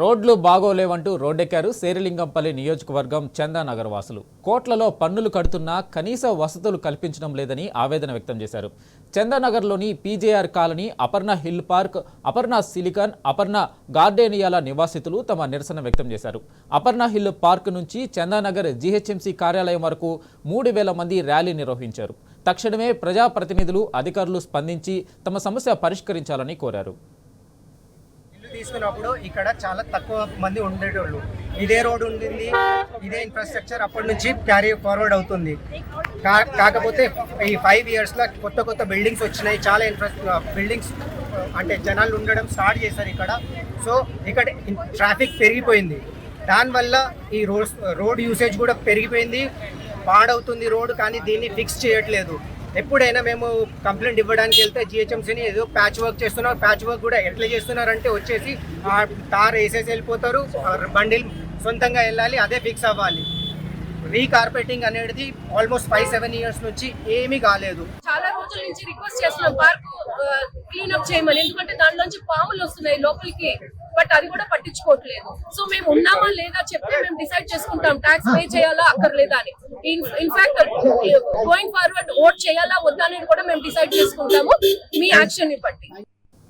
రోడ్లు బాగోలేవంటూ రోడ్డెక్కారు శేరిలింగంపల్లి నియోజకవర్గం చందానగర్ వాసులు. కోట్లలో పన్నులు కడుతున్నా కనీస వసతులు కల్పించడం లేదని ఆవేదన వ్యక్తం చేశారు. చందానగర్లోని PJR colony, Aparna hill park, Aparna silicon, Aparna గార్డెనియాల నివాసితులు తమ నిరసన వ్యక్తం చేశారు. అపర్ణ హిల్ పార్క్ నుంచి చందానగర్ జీహెచ్ఎంసీ కార్యాలయం వరకు 3000 మంది ర్యాలీ నిర్వహించారు. తక్షణమే ప్రజాప్రతినిధులు, అధికారులు స్పందించి తమ సమస్య పరిష్కరించాలని కోరారు. తీసుకున్నప్పుడు ఇక్కడ చాలా తక్కువ మంది ఉండేటోళ్ళు. ఇదే రోడ్ ఉండింది, ఇదే ఇన్ఫ్రాస్ట్రక్చర్ అప్పటి నుంచి క్యారీ ఫార్వర్డ్ అవుతుంది. కాకపోతే ఈ 5 yearsలో కొత్త బిల్డింగ్స్ వచ్చినాయి. చాలా బిల్డింగ్స్ అంటే జనాలు ఉండడం స్టార్ట్ చేశారు ఇక్కడ. సో ఇక్కడ ట్రాఫిక్ పెరిగిపోయింది. దానివల్ల ఈ రోడ్ యూసేజ్ కూడా పెరిగిపోయింది, పాడవుతుంది రోడ్. కానీ దీన్ని ఫిక్స్ చేయట్లేదు. ఎప్పుడైనా మేము కంప్లైంట్ ఇవ్వడానికి వెళ్తే జిహెచ్ఎంసీని ఏదో ప్యాచ్ వర్క్ చేస్తున్నారు. ప్యాచ్ వర్క్ కూడా ఎట్లా చేస్తున్నారంటే వచ్చేసి ఆ తార్ వేసేసి వెళ్ళిపోతారు, బండిల్ సొంతంగా వెళ్ళాలి, అదే ఫిక్స్ అవ్వాలి. రీకార్పెటింగ్ అనేది ఆల్మోస్ట్ 5-7 years నుంచి ఏమీ కాలేదు. చాలా రోజుల నుంచి రిక్వెస్ట్ చేస్తున్నాం పార్క్ క్లీన్అప్ చేయమని, ఎందుకంటే దాంట్లోంచి పాములు వస్తున్నాయి లోపలికి. బట్ అది కూడా పట్టించుకోవట్లేదు. సో మేము ఉన్నామా లేదా చెప్తే మేము డిసైడ్ చేసుకుంటాం ట్యాక్స్ పే చేయాలా అక్కర్లేదా అని. ఇన్ఫాక్ట్ గోయింగ్ ఫార్వర్డ్ ఓట్ చేయాలా వద్దా అనేది కూడా మేము డిసైడ్ చేసుకుంటాము మీ యాక్షన్ ని బట్టి.